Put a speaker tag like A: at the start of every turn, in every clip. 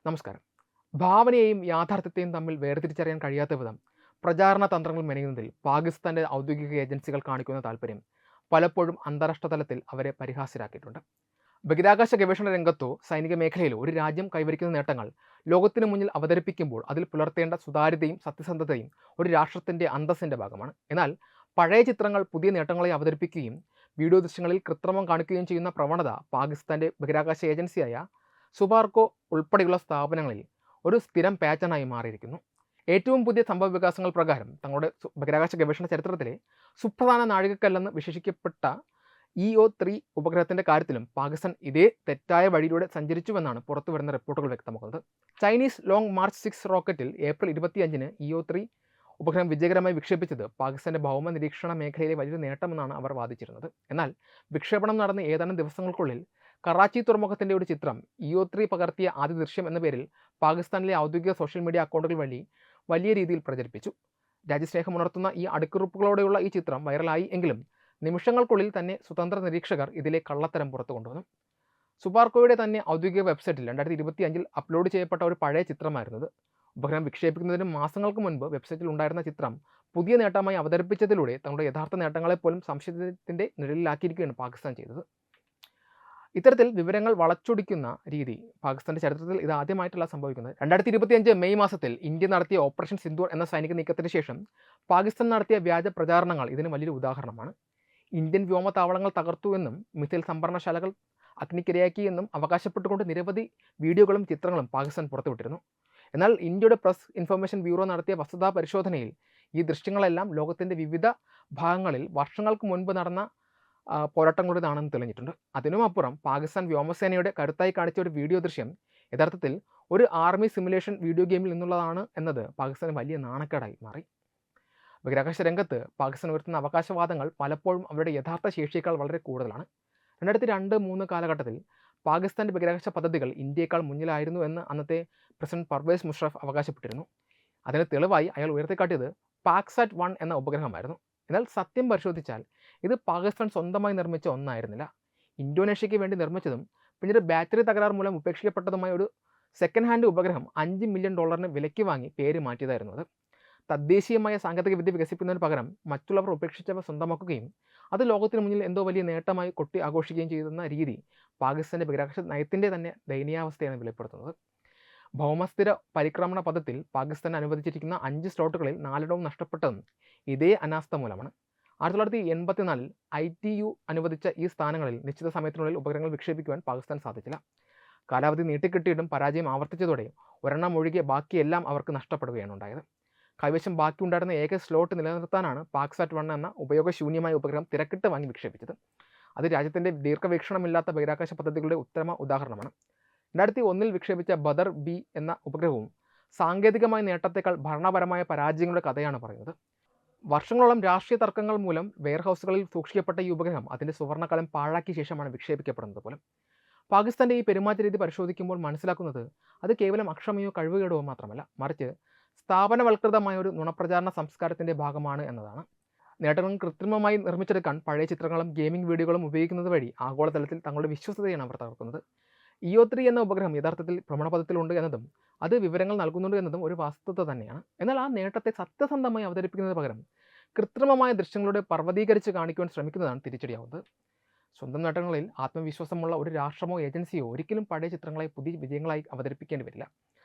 A: നമസ്കാരം. ഭാവനയെയും യാഥാർത്ഥ്യത്തെയും തമ്മിൽ വേർതിരിച്ചറിയാൻ കഴിയാത്ത വിധം പ്രചാരണ തന്ത്രങ്ങൾ മെനയുന്നതിൽ പാകിസ്ഥാന്റെ ഔദ്യോഗിക ഏജൻസികൾ കാണിക്കുന്ന താൽപ്പര്യം പലപ്പോഴും അന്താരാഷ്ട്ര തലത്തിൽ അവരെ പരിഹാസ്യരാക്കിയിട്ടുണ്ട്. ബഹിരാകാശ ഗവേഷണ രംഗത്തോ സൈനിക മേഖലയിലോ ഒരു രാജ്യം കൈവരിക്കുന്ന നേട്ടങ്ങൾ ലോകത്തിന് മുന്നിൽ അവതരിപ്പിക്കുമ്പോൾ അതിൽ പുലർത്തേണ്ട സുതാര്യതയും സത്യസന്ധതയും ഒരു രാഷ്ട്രത്തിന്റെ അന്തസ്സിന്റെ ഭാഗമാണ്. എന്നാൽ പഴയ ചിത്രങ്ങൾ പുതിയ നേട്ടങ്ങളെ അവതരിപ്പിക്കുകയും വീഡിയോ ദൃശ്യങ്ങളിൽ കൃത്രിമം കാണിക്കുകയും ചെയ്യുന്ന പ്രവണത പാകിസ്ഥാന്റെ ബഹിരാകാശ ഏജൻസിയായ സുബാർക്കോ ഉൾപ്പെടെയുള്ള സ്ഥാപനങ്ങളിൽ ഒരു സ്ഥിരം പാറ്റേണായി മാറിയിരിക്കുന്നു. ഏറ്റവും പുതിയ സംഭവ വികാസങ്ങൾ പ്രകാരം തങ്ങളുടെ ബഹിരാകാശ ഗവേഷണ ചരിത്രത്തിലെ സുപ്രധാന നാഴികക്കല്ലെന്ന് വിശേഷിക്കപ്പെട്ട EO3 ഉപഗ്രഹത്തിന്റെ കാര്യത്തിലും പാകിസ്ഥാൻ ഇതേ തെറ്റായ വഴിയിലൂടെ സഞ്ചരിച്ചുവെന്നാണ് പുറത്തുവരുന്ന റിപ്പോർട്ടുകൾ വ്യക്തമാക്കുന്നത്. ചൈനീസ് ലോങ് മാർച്ച് 6 റോക്കറ്റിൽ ഏപ്രിൽ 25-ന് EO3 ഉപഗ്രഹം വിജയകരമായി വിക്ഷേപിച്ചത് പാകിസ്ഥാന്റെ ഭൗമ നിരീക്ഷണ മേഖലയിലെ വലിയൊരു നേട്ടമെന്നാണ് അവർ വാദിച്ചിരുന്നത്. എന്നാൽ വിക്ഷേപണം നടന്ന ഏതാനും ദിവസങ്ങൾക്കുള്ളിൽ കറാച്ചി തുറമുഖത്തിന്റെ ഒരു ചിത്രം EO3 പകർത്തിയ ആദ്യ ദൃശ്യം എന്ന പേരിൽ പാകിസ്ഥാനിലെ ഔദ്യോഗിക സോഷ്യൽ മീഡിയ അക്കൗണ്ടുകൾ വഴി വലിയ രീതിയിൽ പ്രചരിപ്പിച്ചു. രാജ്യസ്നേഹമുണർത്തുന്ന ഈ അടിക്കുറിപ്പുകളോടെയുള്ള ഈ ചിത്രം വൈറലായി എങ്കിലും നിമിഷങ്ങൾക്കുള്ളിൽ തന്നെ സ്വതന്ത്ര നിരീക്ഷകർ ഇതിലെ കള്ളത്തരം പുറത്തു കൊണ്ടുവന്നു. സുബാർക്കോയുടെ തന്നെ ഔദ്യോഗിക വെബ്സൈറ്റിൽ 2025-ൽ അപ്ലോഡ് ചെയ്യപ്പെട്ട ഒരു പഴയ ചിത്രമായിരുന്നത്. ഉപഗ്രഹം വിക്ഷേപിക്കുന്നതിന് മാസങ്ങൾക്ക് മുൻപ് വെബ്സൈറ്റിൽ ഉണ്ടായിരുന്ന ചിത്രം പുതിയ നേട്ടമായി അവതരിപ്പിച്ചതിലൂടെ തങ്ങളുടെ യഥാർത്ഥ നേട്ടങ്ങളെപ്പോലും സംശയത്തിന്റെ നിഴലിലാക്കിയിരിക്കുകയാണ് പാകിസ്ഥാൻ ചെയ്തത്. ഇത്തരത്തിൽ വിവരങ്ങൾ വളച്ചൊടിക്കുന്ന രീതി പാകിസ്ഥാന്റെ ചരിത്രത്തിൽ ഇത് ആദ്യമായിട്ടല്ല സംഭവിക്കുന്നത്. 2025 മെയ് മാസത്തിൽ ഇന്ത്യ നടത്തിയ ഓപ്പറേഷൻ സിന്ദൂർ എന്ന സൈനിക നീക്കത്തിന് ശേഷം പാകിസ്ഥാൻ നടത്തിയ വ്യാജ പ്രചാരണങ്ങൾ ഇതിന് വലിയൊരു ഉദാഹരണമാണ്. ഇന്ത്യൻ വ്യോമതാവളങ്ങൾ തകർത്തുവെന്നും മിസൈൽ സംഭരണശാലകൾ അഗ്നിക്കിരയാക്കിയെന്നും അവകാശപ്പെട്ടുകൊണ്ട് നിരവധി വീഡിയോകളും ചിത്രങ്ങളും പാകിസ്ഥാൻ പുറത്തുവിട്ടിരുന്നു. എന്നാൽ ഇന്ത്യയുടെ പ്രസ് ഇൻഫർമേഷൻ ബ്യൂറോ നടത്തിയ വസ്തുതാ പരിശോധനയിൽ ഈ ദൃശ്യങ്ങളെല്ലാം ലോകത്തിന്റെ വിവിധ ഭാഗങ്ങളിൽ വർഷങ്ങൾക്ക് മുൻപ് നടന്ന പോരാട്ടങ്ങളുടേതാണെന്ന് തെളിഞ്ഞിട്ടുണ്ട്. അതിനുമപ്പുറം പാകിസ്ഥാൻ വ്യോമസേനയുടെ കരുത്തായി കാണിച്ച ഒരു വീഡിയോ ദൃശ്യം യഥാർത്ഥത്തിൽ ഒരു ആർമി സിമുലേഷൻ വീഡിയോ ഗെയിമിൽ നിന്നുള്ളതാണ് എന്നത് പാകിസ്ഥാന് വലിയ നാണക്കേടായി മാറി. ബഹിരാകാശ രംഗത്ത് പാകിസ്ഥാൻ ഉയർത്തുന്ന അവകാശവാദങ്ങൾ പലപ്പോഴും അവരുടെ യഥാർത്ഥ ശേഷിയേക്കാൾ വളരെ കൂടുതലാണ്. 2002-3 കാലഘട്ടത്തിൽ പാകിസ്ഥാന്റെ ബഹിരാകാശ പദ്ധതികൾ ഇന്ത്യയേക്കാൾ മുന്നിലായിരുന്നു എന്ന് അന്നത്തെ പ്രസിഡന്റ് പർവേസ് മുഷറഫ് അവകാശപ്പെട്ടിരുന്നു. അതിന് തെളിവായി അയാൾ ഉയർത്തിക്കാട്ടിയത് പാക്സാറ്റ് 1 എന്ന ഉപഗ്രഹമായിരുന്നു. എന്നാൽ സത്യം പരിശോധിച്ചാൽ ഇത് പാകിസ്ഥാൻ സ്വന്തമായി നിർമ്മിച്ച ഒന്നായിരുന്നില്ല. ഇന്തോനേഷ്യയ്ക്ക് വേണ്ടി നിർമ്മിച്ചതും പിന്നീട് ബാറ്ററി തകരാർ മൂലം ഉപേക്ഷിക്കപ്പെട്ടതുമായ ഒരു സെക്കൻഡ് ഹാൻഡ് ഉപഗ്രഹം $5 മില്യൺ വിലയ്ക്ക് വാങ്ങി പേര് മാറ്റിയതായിരുന്നു അത്. തദ്ദേശീയമായ സാങ്കേതിക വിദ്യ വികസിപ്പിക്കുന്നതിന് പകരം മറ്റുള്ളവർ ഉപേക്ഷിച്ചവ സ്വന്തമാക്കുകയും അത് ലോകത്തിന് മുന്നിൽ എന്തോ വലിയ നേട്ടമായി കൊട്ടി ആഘോഷിക്കുകയും ചെയ്യുന്ന രീതി പാകിസ്ഥാന്റെ ബഹിരാകാശ നയത്തിന്റെ തന്നെ ദയനീയാവസ്ഥയാണ് വെളിപ്പെടുത്തുന്നത്. ഭൗമസ്ഥിര പരിക്രമണ പദത്തിൽ പാകിസ്ഥാൻ അനുവദിച്ചിരിക്കുന്ന 5 സ്ലോട്ടുകളിൽ 4 നഷ്ടപ്പെട്ടതും ഇതേ അനാസ്ഥ മൂലമാണ്. 1984-ൽ ITU അനുവദിച്ച ഈ സ്ഥാനങ്ങളിൽ നിശ്ചിത സമയത്തിനുള്ളിൽ ഉപഗ്രഹങ്ങൾ വിക്ഷേപിക്കുവാൻ പാകിസ്ഥാൻ സാധിച്ചില്ല. കാലാവധി നീട്ടിക്കിട്ടിയിട്ടും പരാജയം ആവർത്തിച്ചതോടെ ഒരെണ്ണം ഒഴികെ ബാക്കിയെല്ലാം അവർക്ക് നഷ്ടപ്പെടുകയാണ് ഉണ്ടായത്. കൈവശം ബാക്കിയുണ്ടായിരുന്ന ഏക സ്ലോട്ട് നിലനിർത്താനാണ് പാക്സാറ്റ് 1 എന്ന ഉപയോഗശൂന്യമായ ഉപഗ്രഹം തിരക്കിട്ട് വാങ്ങി വിക്ഷേപിച്ചത്. അത് രാജ്യത്തിന്റെ ദീർഘവീക്ഷണമില്ലാത്ത ബഹിരാകാശ പദ്ധതികളുടെ ഉത്തമ ഉദാഹരണമാണ്. 2001-ൽ വിക്ഷേപിച്ച ബദർ B എന്ന ഉപഗ്രഹവും സാങ്കേതികമായ നേട്ടത്തെക്കാൾ ഭരണപരമായ പരാജയങ്ങളുടെ കഥയാണ് പറയുന്നത്. വർഷങ്ങളോളം രാഷ്ട്രീയ തർക്കങ്ങൾ മൂലം വെയർഹൗസുകളിൽ സൂക്ഷിക്കപ്പെട്ട ഈ ഉപഗ്രഹം അതിന്റെ സുവർണ്ണകാലം പാഴാക്കിയ ശേഷമാണ് വിക്ഷേപിക്കപ്പെടുന്നത് പോലും. പാകിസ്ഥാന്റെ ഈ പെരുമാറ്റ രീതി പരിശോധിക്കുമ്പോൾ മനസ്സിലാക്കുന്നത് അത് കേവലം അക്ഷമയോ കഴിവുകേടോ മാത്രമല്ല, മറിച്ച് സ്ഥാപനവൽകൃതമായ ഒരു നുണപ്രചാരണ സംസ്കാരത്തിന്റെ ഭാഗമാണ് എന്നതാണ്. നേട്ടങ്ങൾ കൃത്രിമമായി നിർമ്മിച്ചെടുക്കാൻ പഴയ ചിത്രങ്ങളും ഗെയിമിംഗ് വീഡിയോകളും ഉപയോഗിക്കുന്നത് വഴി ആഗോളതലത്തിൽ തങ്ങളുടെ വിശ്വസതയാണ് അവർ തകർക്കുന്നത്. EO3 എന്ന ഉപഗ്രഹം യഥാർത്ഥത്തിൽ ഭ്രമണപഥത്തിലുണ്ട് എന്നതും അത് വിവരങ്ങൾ നൽകുന്നുണ്ട് എന്നതും ഒരു വസ്തുത തന്നെയാണ്. എന്നാൽ ആ നേട്ടത്തെ സത്യസന്ധമായി അവതരിപ്പിക്കുന്നതിന് പകരം കൃത്രിമമായ ദൃശ്യങ്ങളുടെ പർവ്വതീകരിച്ച് കാണിക്കുവാൻ ശ്രമിക്കുന്നതാണ് തിരിച്ചടിയാവുന്നത്. സ്വന്തം നേട്ടങ്ങളിൽ ആത്മവിശ്വാസമുള്ള ഒരു രാഷ്ട്രമോ ഏജൻസിയോ ഒരിക്കലും പഴയ ചിത്രങ്ങളെ പുതിയ വിജയങ്ങളായി അവതരിപ്പിക്കേണ്ടി വരില്ല.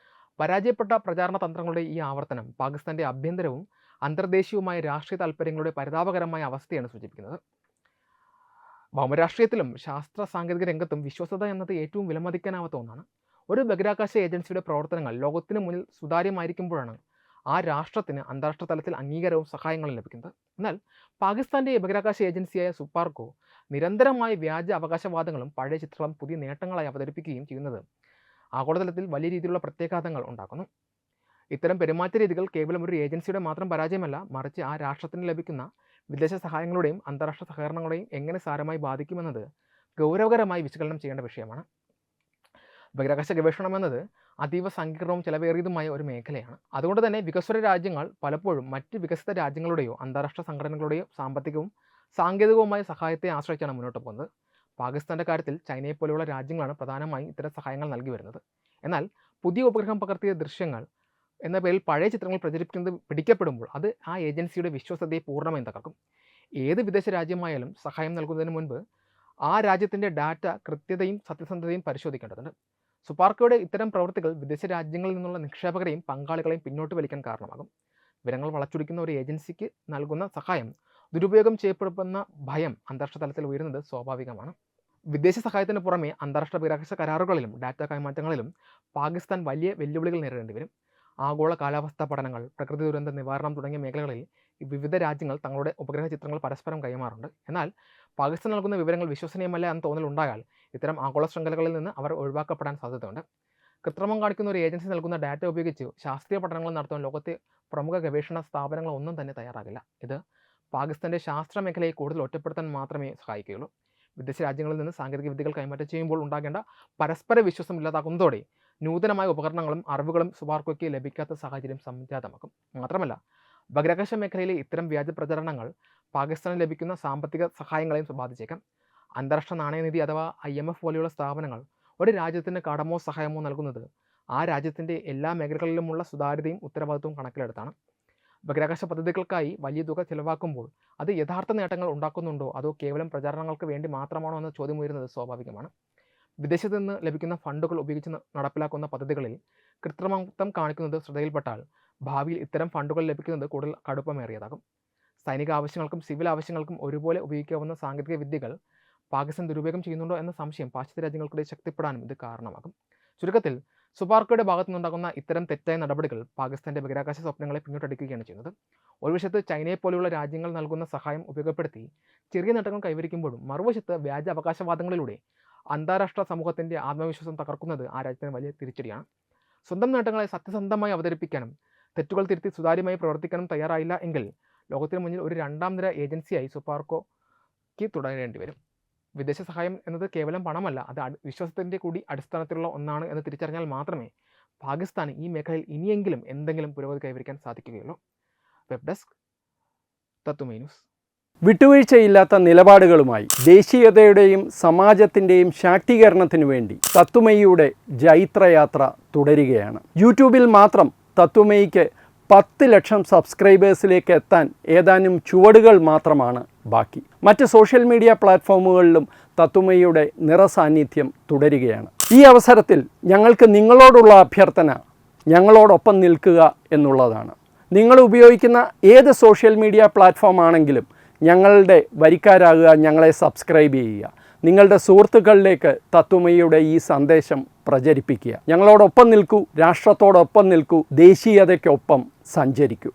A: പരാജയപ്പെട്ട പ്രചാരണ തന്ത്രങ്ങളുടെ ഈ ആവർത്തനം പാകിസ്ഥാന്റെ ആഭ്യന്തരവും അന്തർദേശീയവുമായ രാഷ്ട്രീയ താൽപ്പര്യങ്ങളുടെ പരിതാപകരമായ അവസ്ഥയാണ് സൂചിപ്പിക്കുന്നത്. ഭൗമരാഷ്ട്രീയത്തിലും ശാസ്ത്ര സാങ്കേതിക രംഗത്തും വിശ്വസത എന്നത് ഏറ്റവും വിലമതിക്കാനാവാത്ത ഒന്നാണ്. ഒരു ബഹിരാകാശ ഏജൻസിയുടെ പ്രവർത്തനങ്ങൾ ലോകത്തിന് മുന്നിൽ സുതാര്യമായിരിക്കുമ്പോഴാണ് ആ രാഷ്ട്രത്തിന് അന്താരാഷ്ട്ര തലത്തിൽ അംഗീകാരവും സഹായങ്ങളും ലഭിക്കുന്നത്. എന്നാൽ പാകിസ്ഥാന്റെ ബഹിരാകാശ ഏജൻസിയായ സുബാർക്കോ നിരന്തരമായ വ്യാജ അവകാശവാദങ്ങളും പഴയ ചിത്രം പുതിയ നേട്ടങ്ങളായി അവതരിപ്പിക്കുകയും ചെയ്യുന്നത് ആഗോളതലത്തിൽ വലിയ രീതിയിലുള്ള പ്രത്യാഘാതങ്ങൾ ഉണ്ടാക്കുന്നു. ഇത്തരം പെരുമാറ്റ രീതികൾ കേവലം ഒരു ഏജൻസിയുടെ മാത്രം പരാജയമല്ല, മറിച്ച് ആ രാഷ്ട്രത്തിന് ലഭിക്കുന്ന വിദേശ സഹായങ്ങളുടെയും അന്താരാഷ്ട്ര സഹകരണങ്ങളെയും എങ്ങനെ സാരമായി ബാധിക്കുമെന്നത് ഗൗരവകരമായി വിശകലനം ചെയ്യേണ്ട വിഷയമാണ്. ബഹിരാകാശ ഗവേഷണം എന്നത് അതീവ സങ്കീർണവും ചെലവേറിയതുമായ ഒരു മേഖലയാണ്. അതുകൊണ്ട് തന്നെ വികസ്വര രാജ്യങ്ങൾ പലപ്പോഴും മറ്റ് വികസിത രാജ്യങ്ങളുടെയോ അന്താരാഷ്ട്ര സംഘടനകളുടെയോ സാമ്പത്തികവും സാങ്കേതികവുമായ സഹായത്തെ ആശ്രയിച്ചാണ് മുന്നോട്ട് പോകുന്നത്. പാകിസ്ഥാന്റെ കാര്യത്തിൽ ചൈനയെ പോലെയുള്ള രാജ്യങ്ങളാണ് പ്രധാനമായും ഇത്തരം സഹായങ്ങൾ നൽകി വരുന്നത്. എന്നാൽ പുതിയ ഉപഗ്രഹം പകർത്തിയ ദൃശ്യങ്ങൾ എന്ന പേരിൽ പഴയ ചിത്രങ്ങൾ പ്രചരിപ്പിക്കുന്നത് പിടിക്കപ്പെടുമ്പോൾ അത് ആ ഏജൻസിയുടെ വിശ്വസതയെ പൂർണ്ണമായും തകർക്കും. ഏത് വിദേശ രാജ്യമായാലും സഹായം നൽകുന്നതിന് മുൻപ് ആ രാജ്യത്തിൻ്റെ ഡാറ്റ കൃത്യതയും സത്യസന്ധതയും പരിശോധിക്കേണ്ടതുണ്ട്. സുപാർക്കോയുടെ ഇത്തരം പ്രവൃത്തികൾ വിദേശ രാജ്യങ്ങളിൽ നിന്നുള്ള നിക്ഷേപകരെയും പങ്കാളികളെയും പിന്നോട്ട് വലിക്കാൻ കാരണമാകും. വിവരങ്ങൾ വളച്ചൊടിക്കുന്ന ഒരു ഏജൻസിക്ക് നൽകുന്ന സഹായം ദുരുപയോഗം ചെയ്യപ്പെടുന്ന ഭയം അന്താരാഷ്ട്ര തലത്തിൽ ഉയരുന്നത് സ്വാഭാവികമാണ്. വിദേശ സഹായത്തിന് പുറമെ അന്താരാഷ്ട്ര ബഹിരാകാശ കരാറുകളിലും ഡാറ്റ കൈമാറ്റങ്ങളിലും പാകിസ്ഥാൻ വലിയ വെല്ലുവിളികൾ നേരിടേണ്ടി വരും. ആഗോള കാലാവസ്ഥാ പഠനങ്ങൾ, പ്രകൃതി ദുരന്ത നിവാരണം തുടങ്ങിയ മേഖലകളിൽ വിവിധ രാജ്യങ്ങൾ തങ്ങളുടെ ഉപഗ്രഹ ചിത്രങ്ങൾ പരസ്പരം കൈമാറുന്നുണ്ട്. എന്നാൽ പാകിസ്ഥാൻ നൽകുന്ന വിവരങ്ങൾ വിശ്വസനീയമല്ല എന്ന തോന്നലുണ്ടായാൽ ഇത്തരം ആഗോള ശൃംഖലകളിൽ നിന്ന് അവർ ഒഴിവാക്കപ്പെടാൻ സാധ്യതയുണ്ട്. കൃത്രിമം കാണിക്കുന്ന ഒരു ഏജൻസി നൽകുന്ന ഡാറ്റ ഉപയോഗിച്ച് ശാസ്ത്രീയ പഠനങ്ങൾ നടത്താൻ ലോകത്തെ പ്രമുഖ ഗവേഷണ സ്ഥാപനങ്ങളൊന്നും തന്നെ തയ്യാറാകില്ല. ഇത് പാകിസ്ഥാൻ്റെ ശാസ്ത്ര മേഖലയെ കൂടുതൽ ഒറ്റപ്പെടുത്താൻ മാത്രമേ സഹായിക്കുകയുള്ളൂ. വിദേശ രാജ്യങ്ങളിൽ നിന്ന് സാങ്കേതിക വിദ്യകൾ കൈമാറ്റം ചെയ്യുമ്പോൾ ഉണ്ടാകേണ്ട പരസ്പര വിശ്വാസം ഇല്ലാതാകുന്നതോടെ നൂതനമായ ഉപകരണങ്ങളും അറിവുകളും സുപാർക്കോയ്ക്ക് ലഭിക്കാത്ത സാഹചര്യം സംജാതമാക്കും. മാത്രമല്ല, ബഹിരാകാശ മേഖലയിലെ ഇത്തരം വ്യാജ പ്രചരണങ്ങൾ പാകിസ്ഥാന് ലഭിക്കുന്ന സാമ്പത്തിക സഹായങ്ങളെയും ബാധിച്ചേക്കാം. അന്താരാഷ്ട്ര നാണയനിധി അഥവാ IMF പോലെയുള്ള സ്ഥാപനങ്ങൾ ഒരു രാജ്യത്തിന് കടമോ സഹായമോ നൽകുന്നത് ആ രാജ്യത്തിൻ്റെ എല്ലാ മേഖലകളിലുമുള്ള സുതാര്യതയും ഉത്തരവാദിത്വവും കണക്കിലെടുത്താണ്. ബഹിരാകാശ പദ്ധതികൾക്കായി വലിയ തുക ചിലവാക്കുമ്പോൾ അത് യഥാർത്ഥ നേട്ടങ്ങൾ ഉണ്ടാക്കുന്നുണ്ടോ അതോ കേവലം പ്രചാരണങ്ങൾക്ക് വേണ്ടി മാത്രമാണോ എന്ന ചോദ്യം ഉയരുന്നത് സ്വാഭാവികമാണ്. വിദേശത്ത് നിന്ന് ലഭിക്കുന്ന ഫണ്ടുകൾ ഉപയോഗിച്ച് നടപ്പിലാക്കുന്ന പദ്ധതികളിൽ കൃത്രിമത്വം കാണിക്കുന്നത് ശ്രദ്ധയിൽപ്പെട്ടാൽ ഭാവിയിൽ ഇത്തരം ഫണ്ടുകൾ ലഭിക്കുന്നത് കൂടുതൽ കടുപ്പമേറിയതാകും. സൈനിക ആവശ്യങ്ങൾക്കും സിവിൽ ആവശ്യങ്ങൾക്കും ഒരുപോലെ ഉപയോഗിക്കാവുന്ന സാങ്കേതിക വിദ്യകൾ പാകിസ്ഥാൻ ദുരുപയോഗം ചെയ്യുന്നുണ്ടോ എന്ന സംശയം പാശ്ചാത്യ രാജ്യങ്ങൾക്കിടെ ശക്തിപ്പെടാനും ഇത് കാരണമാകും. ചുരുക്കത്തിൽ, സുപാർക്കോയുടെ ഭാഗത്തു നിന്നുണ്ടാകുന്ന ഇത്തരം തെറ്റായ നടപടികൾ പാകിസ്ഥാൻ്റെ ബഹിരാകാശ സ്വപ്നങ്ങളെ പിന്നോട്ടടിക്കുകയാണ് ചെയ്യുന്നത്. ഒരു വശത്ത് ചൈനയെ പോലെയുള്ള രാജ്യങ്ങൾ നൽകുന്ന സഹായം ഉപയോഗപ്പെടുത്തി ചെറിയ നേട്ടങ്ങൾ കൈവരിക്കുമ്പോഴും മറുവശത്ത് വ്യാജ അവകാശവാദങ്ങളിലൂടെ അന്താരാഷ്ട്ര സമൂഹത്തിൻ്റെ ആത്മവിശ്വാസം തകർക്കുന്നത് ആ രാജ്യത്തിന് വലിയ തിരിച്ചടിയാണ്. സ്വന്തം നേട്ടങ്ങളെ സത്യസന്ധമായി അവതരിപ്പിക്കാനും തെറ്റുകൾ തിരുത്തി സുതാര്യമായി പ്രവർത്തിക്കാനും തയ്യാറായില്ല എങ്കിൽ ലോകത്തിന് മുന്നിൽ ഒരു രണ്ടാം നിര ഏജൻസിയായി സുപാർക്കോയ്ക്ക് തുടരേണ്ടി വരും. വിദേശ സഹായം എന്നത് കേവലം പണമല്ല, അത് വിശ്വാസത്തിൻ്റെ കൂടി അടിസ്ഥാനത്തിലുള്ള ഒന്നാണ് എന്ന് തിരിച്ചറിഞ്ഞാൽ മാത്രമേ പാകിസ്ഥാൻ ഈ മേഖലയിൽ ഇനിയെങ്കിലും എന്തെങ്കിലും പുരോഗതി കൈവരിക്കാൻ സാധിക്കുകയുള്ളൂ. വെബ് ഡെസ്ക് തത്തുമൈ ന്യൂസ്.
B: വിട്ടുവീഴ്ചയില്ലാത്ത നിലപാടുകളുമായി ദേശീയതയുടെയും സമാജത്തിൻ്റെയും ശാക്തീകരണത്തിനു വേണ്ടി തത്തുമൈയുടെ ജൈത്രയാത്ര തുടരുകയാണ്. യൂട്യൂബിൽ മാത്രം തത്തുമൈക്ക് 10 ലക്ഷം സബ്സ്ക്രൈബേഴ്സിലേക്ക് എത്താൻ ഏതാനും ചുവടുകൾ മാത്രമാണ് ബാക്കി. മറ്റ് സോഷ്യൽ മീഡിയ പ്ലാറ്റ്ഫോമുകളിലും തത്തുമൈയുടെ നിറസാന്നിധ്യം തുടരുകയാണ്. ഈ അവസരത്തിൽ ഞങ്ങൾക്ക് നിങ്ങളോടുള്ള അഭ്യർത്ഥന ഞങ്ങളോടൊപ്പം നിൽക്കുക എന്നുള്ളതാണ്. നിങ്ങൾ ഉപയോഗിക്കുന്ന ഏത് സോഷ്യൽ മീഡിയ പ്ലാറ്റ്ഫോം ആണെങ്കിലും ഞങ്ങളുടെ വരിക്കാരാകുക, ഞങ്ങളെ സബ്സ്ക്രൈബ് ചെയ്യുക, നിങ്ങളുടെ സുഹൃത്തുക്കളിലേക്ക് തത്തുമൈയുടെ ഈ സന്ദേശം പ്രചരിപ്പിക്കുക. ഞങ്ങളോടൊപ്പം നിൽക്കൂ, രാഷ്ട്രത്തോടൊപ്പം നിൽക്കൂ, ദേശീയതയ്ക്കൊപ്പം സഞ്ചരിക്കൂ.